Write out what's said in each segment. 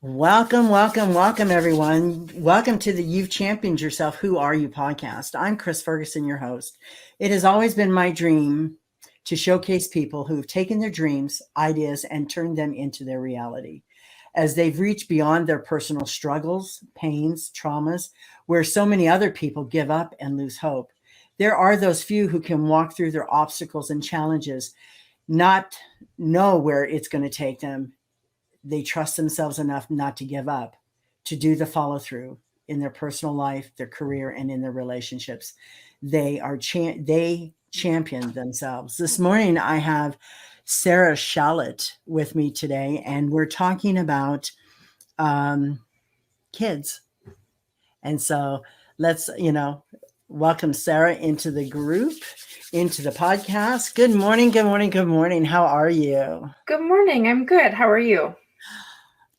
Welcome, welcome, welcome, everyone. Welcome to the You've Championed Yourself, Who Are You podcast. I'm Chris Ferguson, your host. It has always been my dream to showcase people who have taken their dreams, ideas, and turned them into their reality. As they've reached beyond their personal struggles, pains, traumas, where so many other people give up and lose hope. There are those few who can walk through their obstacles and challenges, not know where it's going to take them. They trust themselves enough not to give up, to do the follow through in their personal life, their career, and in their relationships. They champion themselves. This morning, I have Sarah Salisott with me today, and we're talking about kids. And so let's, welcome Sarah into the group, into the podcast. Good morning, good morning, good morning. How are you? Good morning. I'm good. How are you?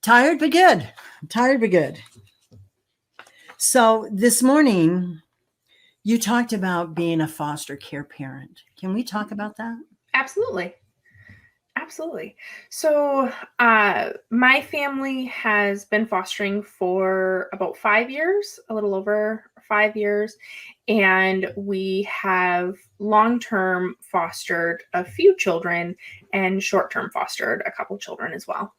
Tired but good. Tired but good. So this morning, you talked about being a foster care parent. Can we talk about that? Absolutely. Absolutely. So my family has been fostering for about 5 years, a little over 5 years. And we have long-term fostered a few children and short-term fostered a couple children as well.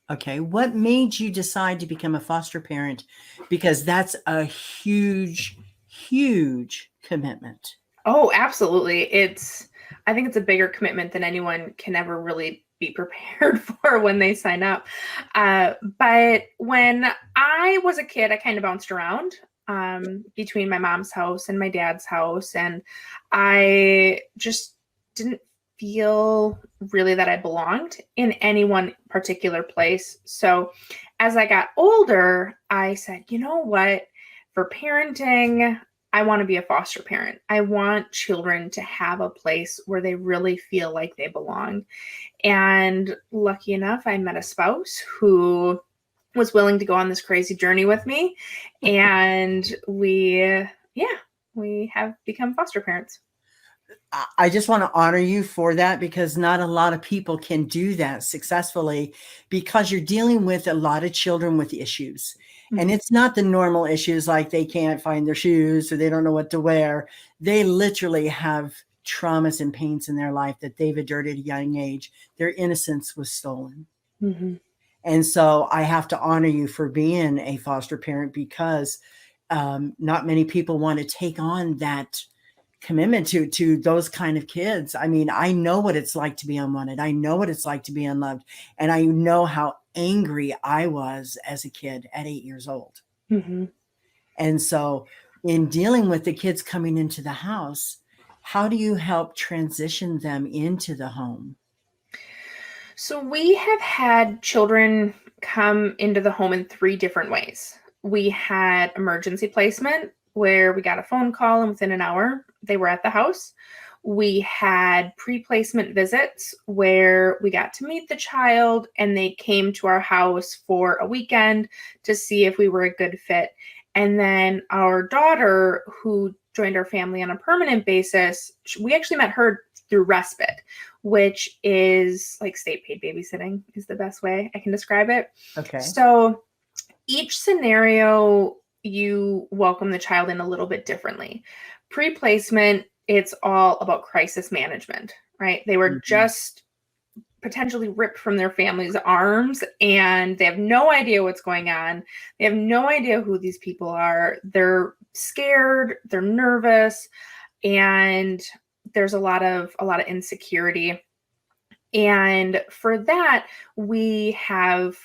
Okay. What made you decide to become a foster parent? Because that's a huge, huge commitment. Oh, absolutely. I think it's a bigger commitment than anyone can ever really be prepared for when they sign up. But when I was a kid, I kind of bounced around between my mom's house and my dad's house. And I just didn't feel really that I belonged in any one particular place. So as I got older, I said, you know what? For parenting, I want to be a foster parent. I want children to have a place where they really feel like they belong. And lucky enough, I met a spouse who was willing to go on this crazy journey with me. And we have become foster parents. I just want to honor you for that because not a lot of people can do that successfully because you're dealing with a lot of children with issues. Mm-hmm. And it's not the normal issues like they can't find their shoes or they don't know what to wear. They literally have traumas and pains in their life that they've endured at a young age. Their innocence was stolen. Mm-hmm. And so I have to honor you for being a foster parent because not many people want to take on that commitment to those kind of kids. I mean, I know what it's like to be unwanted. I know what it's like to be unloved. And I know how angry I was as a kid at 8 years old. Mm-hmm. And so in dealing with the kids coming into the house, how do you help transition them into the home? So we have had children come into the home in 3 different ways. We had emergency placement, where we got a phone call and within an hour they were at the house. We had pre-placement visits where we got to meet the child and they came to our house for a weekend to see if we were a good fit. And then our daughter, who joined our family on a permanent basis, we actually met her through respite, which is like state paid babysitting is the best way I can describe it. Okay. So each scenario, you welcome the child in a little bit differently. Pre-placement, it's all about crisis management, right? They were just potentially ripped from their family's arms and they have no idea what's going on. They have no idea who these people are. They're scared, they're nervous, and there's a lot of insecurity. And for that, we have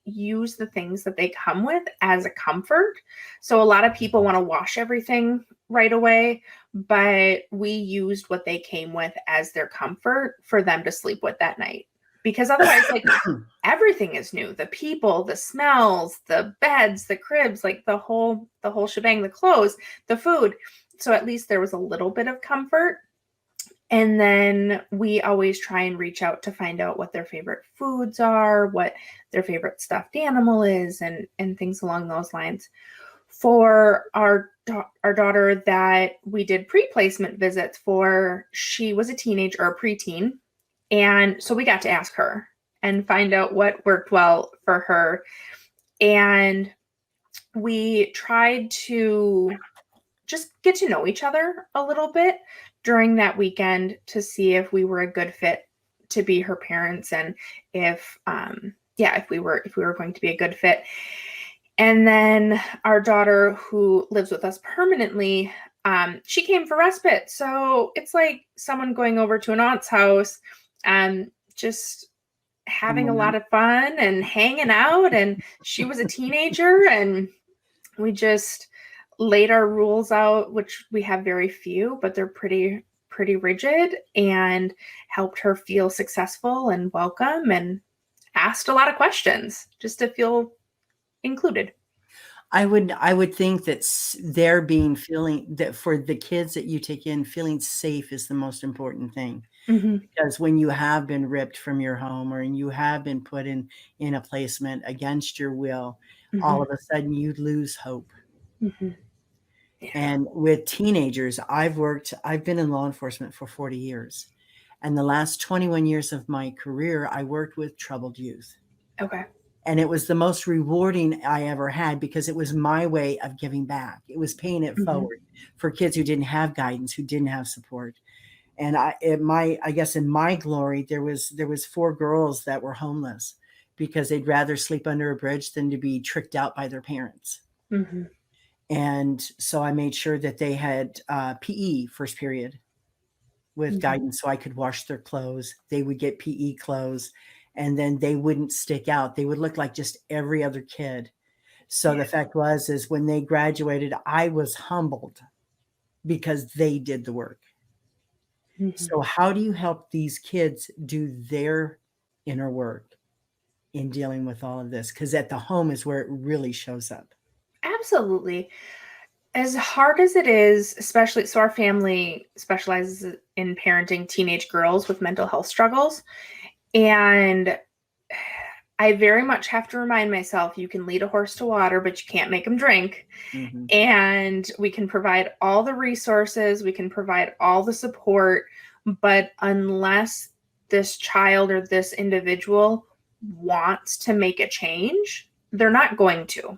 use the things that they come with as a comfort. So a lot of people want to wash everything right away, but we used what they came with as their comfort for them to sleep with that night. Because otherwise, everything is new. The people, the smells, the beds, the cribs, the whole shebang, the clothes, the food. So at least there was a little bit of comfort. And then we always try and reach out to find out what their favorite foods are, what their favorite stuffed animal is, and things along those lines. For our daughter that we did pre-placement visits for, she was a teenager or a preteen. And so we got to ask her. and find out what worked well for her. And we tried to just get to know each other a little bit during that weekend to see if we were a good fit to be her parents, and if we were going to be a good fit. And then our daughter, who lives with us permanently, she came for respite. So it's like someone going over to an aunt's house and just having a lot of fun and hanging out. And she was a teenager, and we just laid our rules out, which we have very few, but they're pretty rigid, and helped her feel successful and welcome, and asked a lot of questions just to feel included. I would think that feeling that for the kids that you take in, feeling safe is the most important thing. Mm-hmm. Because when you have been ripped from your home, or you have been put in a placement against your will, Mm-hmm. all of a sudden you lose hope. Mm-hmm. Yeah. And with teenagers, I've been in law enforcement for 40 years. And the last 21 years of my career, I worked with troubled youth. Okay. And it was the most rewarding I ever had, because it was my way of giving back. It was paying it forward for kids who didn't have guidance, who didn't have support. And I guess in my glory, there was 4 girls that were homeless because they'd rather sleep under a bridge than to be tricked out by their parents. Mm-hmm. And so I made sure that they had PE first period with guidance, so I could wash their clothes. They would get PE clothes, and then they wouldn't stick out. They would look like just every other kid. So the fact is when they graduated, I was humbled because they did the work. Mm-hmm. So how do you help these kids do their inner work in dealing with all of this? Because at the home is where it really shows up. Absolutely. As hard as it is, especially, so our family specializes in parenting teenage girls with mental health struggles. And I very much have to remind myself, you can lead a horse to water, but you can't make them drink. Mm-hmm. And we can provide all the resources, we can provide all the support, but unless this child or this individual wants to make a change, they're not going to.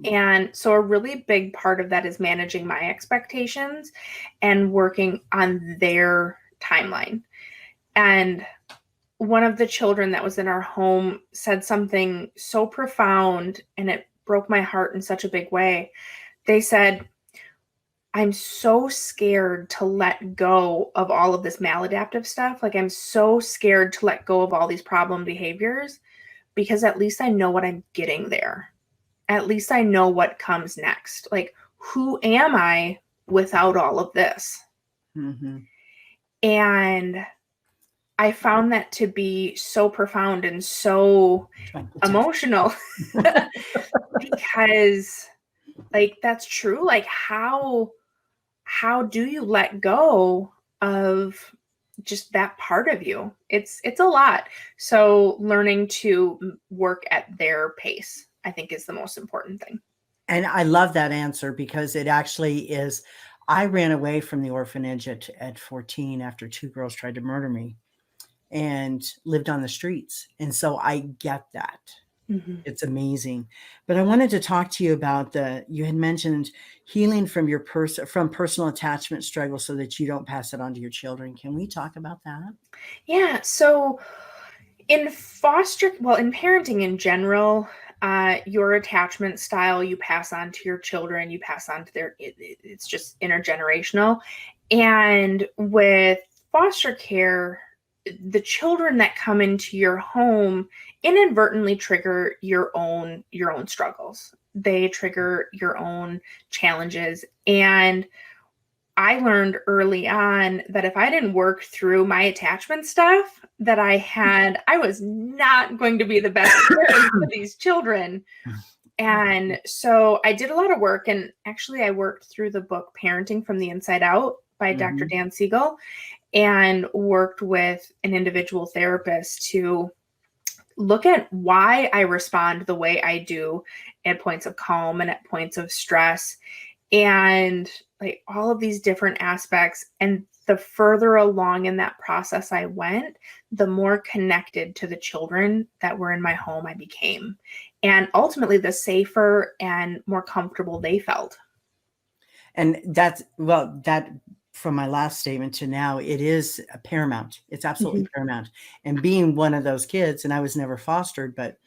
And so a really big part of that is managing my expectations and working on their timeline. And one of the children that was in our home said something so profound, and it broke my heart in such a big way. They said, I'm so scared to let go of all of this maladaptive stuff. Like, I'm so scared to let go of all these problem behaviors, because at least I know what I'm getting there. At least I know what comes next. Like, who am I without all of this? Mm-hmm. And I found that to be so profound and so emotional because, like, that's true. Like, how do you let go of just that part of you? It's a lot. So learning to work at their pace, I think, is the most important thing. And I love that answer, because it actually is. I ran away from the orphanage at 14 after 2 girls tried to murder me, and lived on the streets. And so I get that. Mm-hmm. It's amazing. But I wanted to talk to you about you had mentioned healing from from personal attachment struggle so that you don't pass it on to your children. Can we talk about that? Yeah. So in parenting in general, your attachment style, you pass on to your children, you pass on to it's just intergenerational. And with foster care, the children that come into your home inadvertently trigger your own struggles. They trigger your own challenges. And I learned early on that if I didn't work through my attachment stuff that I had, I was not going to be the best parent for these children. And so I did a lot of work, and actually I worked through the book Parenting from the Inside Out by Dr. Dan Siegel, and worked with an individual therapist to look at why I respond the way I do at points of calm and at points of stress, and like all of these different aspects. And the further along in that process I went, the more connected to the children that were in my home I became. And ultimately, the safer and more comfortable they felt. And that's, well, that from my last statement to now, it is paramount. It's absolutely paramount. And being one of those kids, and I was never fostered, but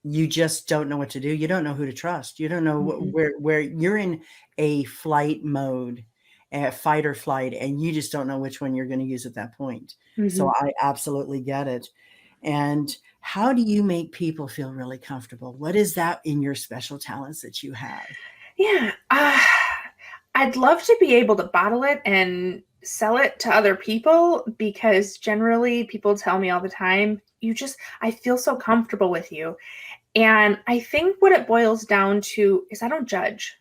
you just don't know what to do. You don't know who to trust. You don't know where you're in a flight mode, fight or flight, and you just don't know which one you're going to use at that point. So I absolutely get it. And how do you make people feel really comfortable? What is that in your special talents that you have? Yeah. I'd love to be able to bottle it and sell it to other people, because generally people tell me all the time, I feel so comfortable with you. And I think what it boils down to is I don't judge.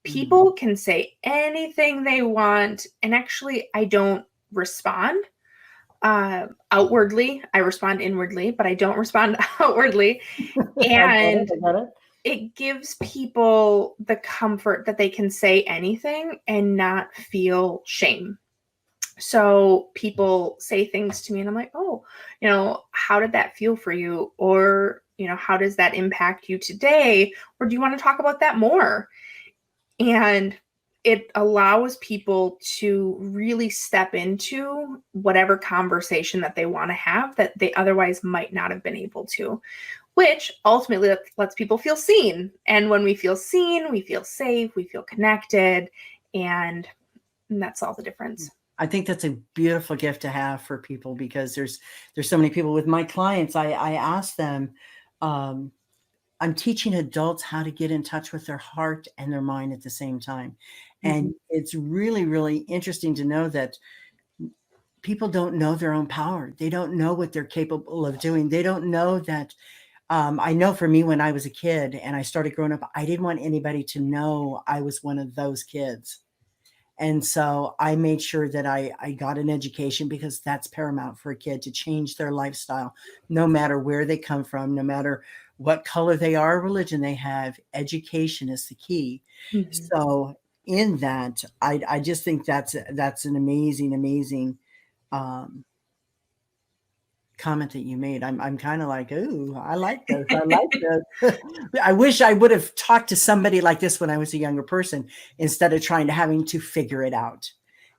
People can say anything they want, and actually I don't respond outwardly. I respond inwardly, but I don't respond outwardly. And I get it. it gives people the comfort that they can say anything and not feel shame. So people say things to me and I'm like, oh, how did that feel for you? Or, how does that impact you today? Or do you want to talk about that more? And it allows people to really step into whatever conversation that they want to have that they otherwise might not have been able to, which ultimately lets people feel seen. And when we feel seen, we feel safe, we feel connected, and that's all the difference. I think that's a beautiful gift to have for people, because there's so many people with my clients. I ask them, I'm teaching adults how to get in touch with their heart and their mind at the same time. And it's really, really interesting to know that people don't know their own power. They don't know what they're capable of doing. They don't know that. I know for me, when I was a kid and I started growing up, I didn't want anybody to know I was one of those kids. And so I made sure that I got an education, because that's paramount for a kid to change their lifestyle, no matter where they come from, no matter what color they are, religion they have. Education is the key. So in that, I just think that's an amazing, amazing comment that you made. I'm kind of like, ooh, I like this. I like this. I wish I would have talked to somebody like this when I was a younger person, instead of having to figure it out.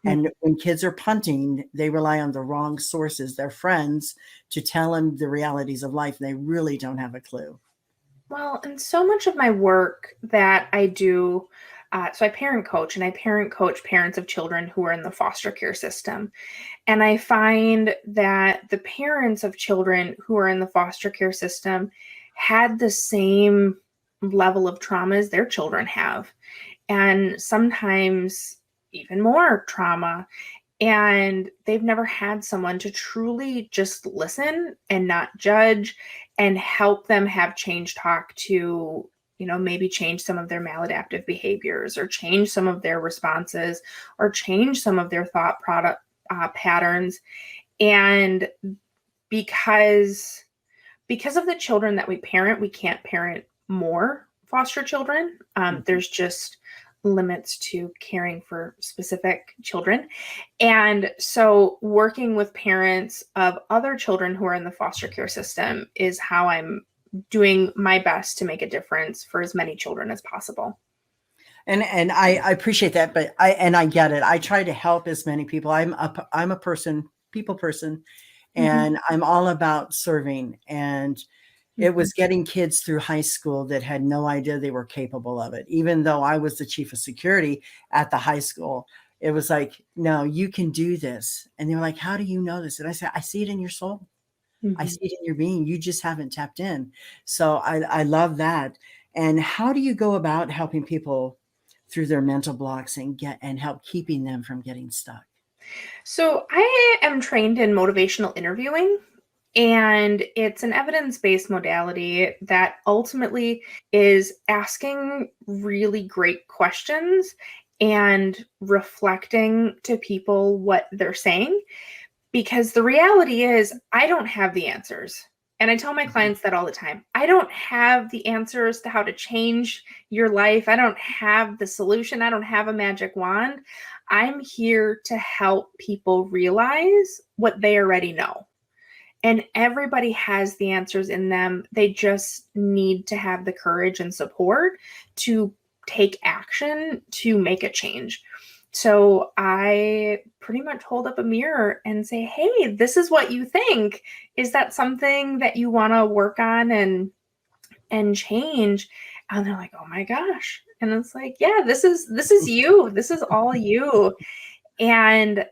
And when kids are punting, they rely on the wrong sources, their friends, to tell them the realities of life. And they really don't have a clue. Well, and so much of my work that I do, so I parent coach, and I parent coach parents of children who are in the foster care system. And I find that the parents of children who are in the foster care system had the same level of trauma as their children have, and sometimes even more trauma. And they've never had someone to truly just listen and not judge and help them have change talk to, maybe change some of their maladaptive behaviors, or change some of their responses, or change some of their thought patterns. And because of the children that we parent, we can't parent more foster children. There's just limits to caring for specific children. And so working with parents of other children who are in the foster care system is how I'm doing my best to make a difference for as many children as possible. And I appreciate that, but I get it. I try to help as many people. I'm a people person, and I'm all about serving. And it was getting kids through high school that had no idea they were capable of it. Even though I was the chief of security at the high school, it was like, no, you can do this. And they were like, how do you know this? And I said, I see it in your soul. I see it in your being. You just haven't tapped in. So I love that. And how do you go about helping people through their mental blocks and help keeping them from getting stuck? So I am trained in motivational interviewing. And it's an evidence-based modality that ultimately is asking really great questions and reflecting to people what they're saying. Because the reality is, I don't have the answers. And I tell my clients that all the time. I don't have the answers to how to change your life. I don't have the solution. I don't have a magic wand. I'm here to help people realize what they already know. And everybody has the answers in them. They just need to have the courage and support to take action to make a change. So I pretty much hold up a mirror and say, hey, this is what you think. Is that something that you want to work on and change? And they're like, oh my gosh. And it's like, yeah, this is you. This is all you. And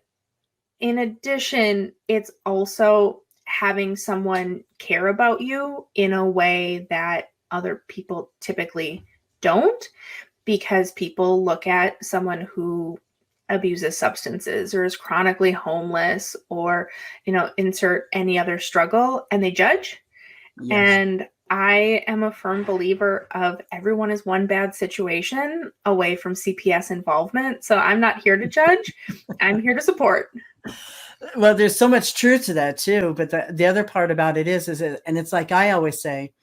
in addition, it's also having someone care about you in a way that other people typically don't, because people look at someone who abuses substances or is chronically homeless or, insert any other struggle, and they judge. Yes. And I am a firm believer of everyone is one bad situation away from CPS involvement. So I'm not here to judge. I'm here to support. Well, there's so much truth to that too. But the other part about it is and it's like I always say,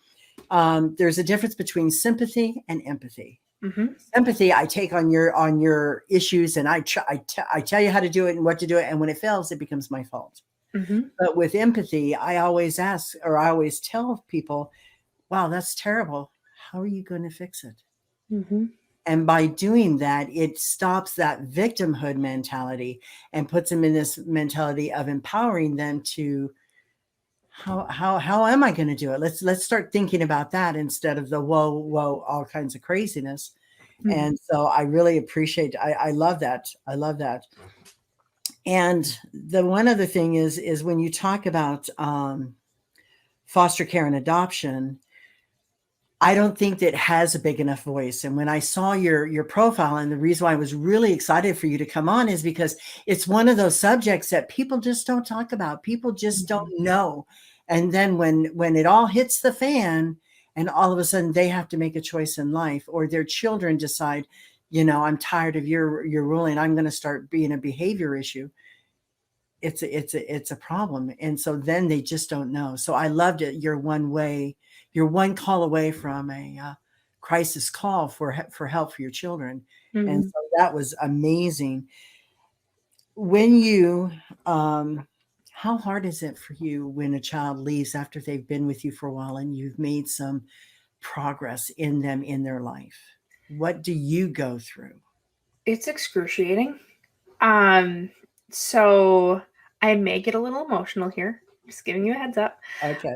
there's a difference between sympathy and empathy. Mm-hmm. Empathy, I take on your issues and I tell you how to do it and what to do it. And when it fails, it becomes my fault. Mm-hmm. But with empathy, I always ask, or I always tell people, wow, that's terrible. How are you going to fix it? Mm-hmm. And by doing that, it stops that victimhood mentality and puts them in this mentality of empowering them to how am I going to do it? Let's start thinking about that instead of the whoa, all kinds of craziness. Mm-hmm. And so I really appreciate, I love that. I love that. And the one other thing is when you talk about foster care and adoption, I don't think that has a big enough voice. And when I saw your profile, and the reason why I was really excited for you to come on is because it's one of those subjects that people just don't talk about. People just don't know. And then when it all hits the fan and all of a sudden they have to make a choice in life, or their children decide, I'm tired of your ruling, I'm going to start being a behavior issue. It's a problem. And so then they just don't know. So I loved it. You're one call away from a crisis call for help for your children. Mm-hmm. And so that was amazing. When you, how hard is it for you when a child leaves after they've been with you for a while and you've made some progress in them, in their life? What do you go through? It's excruciating. So I may get a little emotional here. Just giving you a heads up. Okay.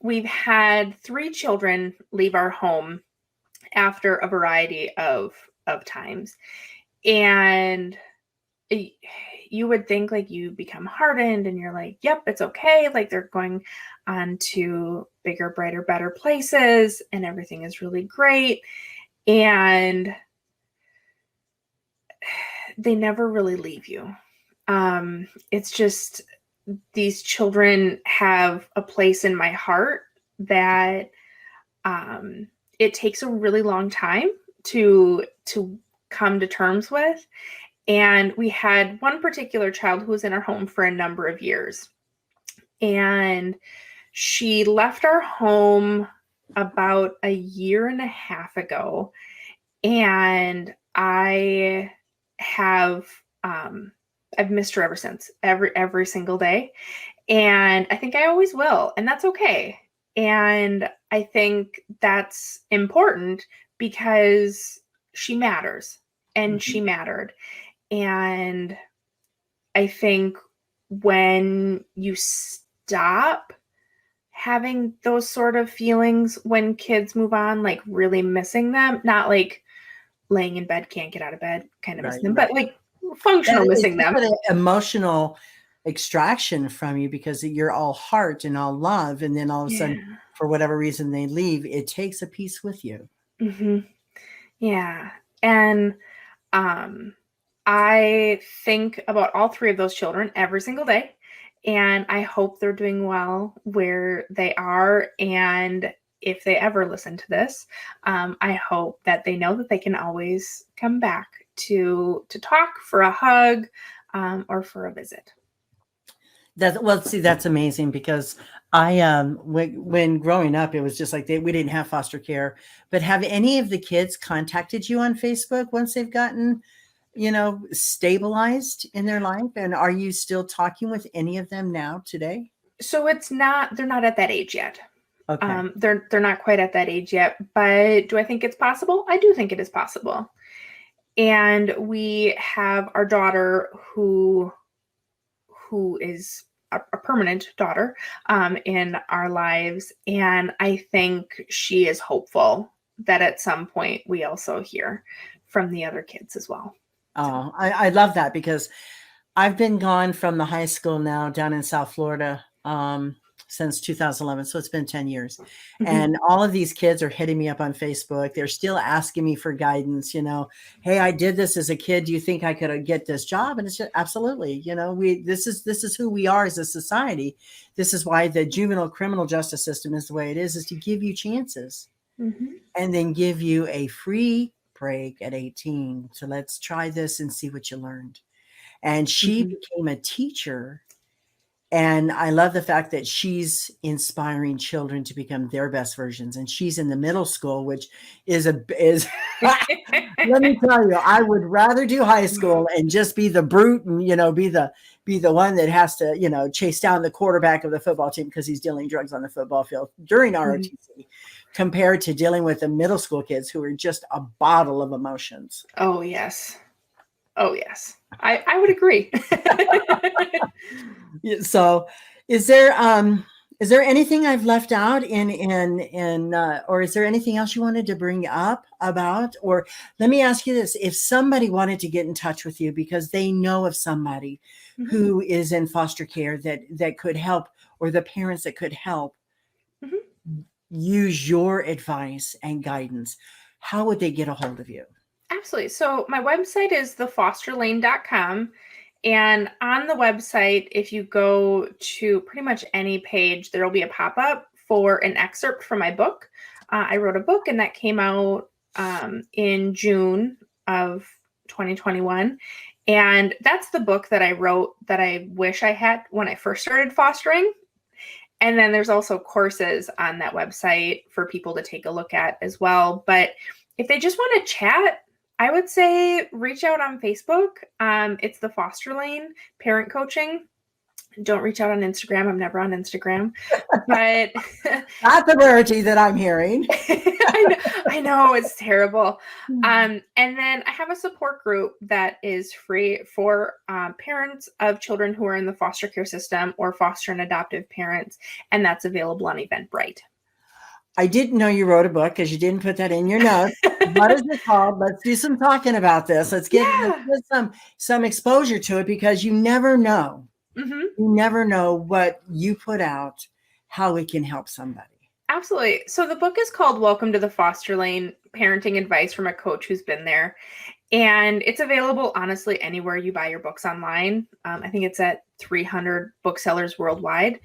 We've had 3 children leave our home after a variety of times. And you would think like you become hardened and you're like, yep, it's okay. Like they're going on to bigger, brighter, better places and everything is really great. And they never really leave you. It's just, these children have a place in my heart that it takes a really long time to come to terms with. And we had one particular child who was in our home for a number of years. And she left our home about a year and a half ago. And I have I've missed her ever since, every single day. And I think I always will. And that's okay. And I think that's important because she matters and she mattered. And I think when you stop having those sort of feelings when kids move on, like really missing them, not like laying in bed, can't get out of bed, kind of missing them, but like functional missing them. An emotional extraction from you because you're all heart and all love. And then all of a sudden, for whatever reason they leave, it takes a piece with you. Mm-hmm. Yeah. And I think about all 3 of those children every single day. And I hope they're doing well where they are. And if they ever listen to this, I hope that they know that they can always come back to talk, for a hug, or for a visit. That's amazing because When growing up, it was just like we didn't have foster care. But have any of the kids contacted you on Facebook once they've gotten, stabilized in their life? And are you still talking with any of them now today? So they're not at that age yet. Okay. They're not quite at that age yet, but do I think it's possible? I do think it is possible. And we have our daughter who is a permanent daughter in our lives. And I think she is hopeful that at some point we also hear from the other kids as well. Oh, I love that, because I've been gone from the high school now down in South Florida since 2011. So it's been 10 years. Mhm. And all of these kids are hitting me up on Facebook. They're still asking me for guidance, hey, I did this as a kid. Do you think I could get this job? And it's just absolutely, this is who we are as a society. This is why the juvenile criminal justice system is the way it is to give you chances and then give you a free break at 18. So let's try this and see what you learned. And she became a teacher. And I love the fact that she's inspiring children to become their best versions. And she's in the middle school, which is let me tell you, I would rather do high school and just be the brute and, be the one that has to, chase down the quarterback of the football team because he's dealing drugs on the football field during ROTC, compared to dealing with the middle school kids who are just a bottle of emotions. Oh, yes. Oh, yes. I would agree. So is there anything I've left out or is there anything else you wanted to bring up about? Or let me ask you this: if somebody wanted to get in touch with you because they know of somebody who is in foster care that could help, or the parents that could help use your advice and guidance, how would they get a hold of you? Absolutely. So my website is thefosterlane.com. And on the website, if you go to pretty much any page, there will be a pop-up for an excerpt from my book. I wrote a book, and that came out in June of 2021. And that's the book that I wrote that I wish I had when I first started fostering. And then there's also courses on that website for people to take a look at as well. But if they just want to chat, I would say reach out on Facebook. It's the Foster Lane Parent Coaching. Don't reach out on Instagram. I'm never on Instagram. But not the rarity that I'm hearing. I know it's terrible. And then I have a support group that is free for parents of children who are in the foster care system or foster and adoptive parents, and that's available on Eventbrite. I didn't know you wrote a book because you didn't put that in your notes. What is it called? Let's do some talking about this. Let's get some exposure to it, because you never know. You never know what you put out, how it can help somebody. Absolutely. So the book is called Welcome to the Foster Lane: Parenting Advice from a Coach Who's Been There. And it's available, honestly, anywhere you buy your books online. I think it's at 300 booksellers worldwide.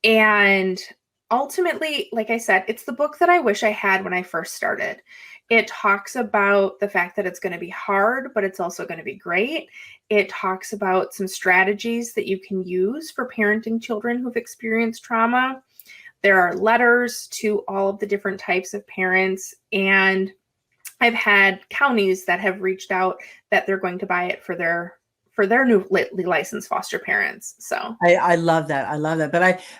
And ultimately, like I said, it's the book that I wish I had when I first started. It talks about the fact that it's going to be hard, but it's also going to be great. It talks about some strategies that you can use for parenting children who've experienced trauma. There are letters to all of the different types of parents, and I've had counties that have reached out that they're going to buy it for their newly licensed foster parents. So I love that. I love that.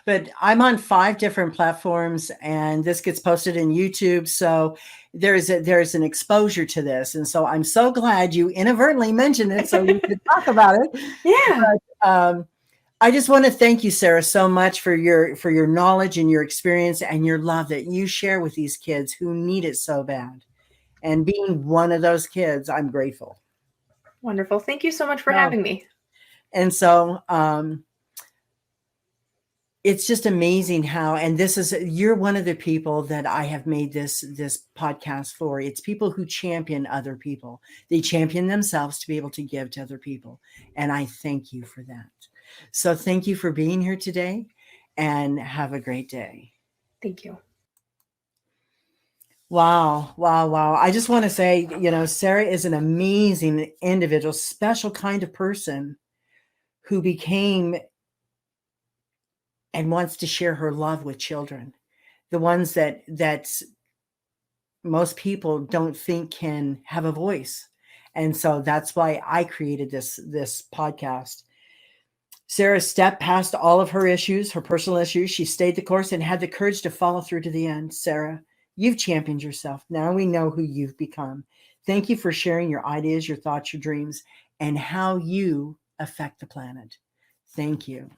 But I'm on 5 different platforms, and this gets posted in YouTube. So there's an exposure to this. And so I'm so glad you inadvertently mentioned it so we could talk about it. Yeah. But, I just want to thank you, Sarah, so much for your knowledge and your experience and your love that you share with these kids who need it so bad. And being one of those kids, I'm grateful. Wonderful. Thank you so much for having me. And so it's just amazing how, and you're one of the people that I have made this podcast for. It's people who champion other people. They champion themselves to be able to give to other people. And I thank you for that. So thank you for being here today, and have a great day. Thank you. Wow. I just want to say, Sarah is an amazing individual, special kind of person who became and wants to share her love with children, the ones that most people don't think can have a voice. And so that's why I created this podcast. Sarah stepped past all of her issues, her personal issues. She stayed the course and had the courage to follow through to the end. Sarah, you've championed yourself. Now we know who you've become. Thank you for sharing your ideas, your thoughts, your dreams, and how you affect the planet. Thank you.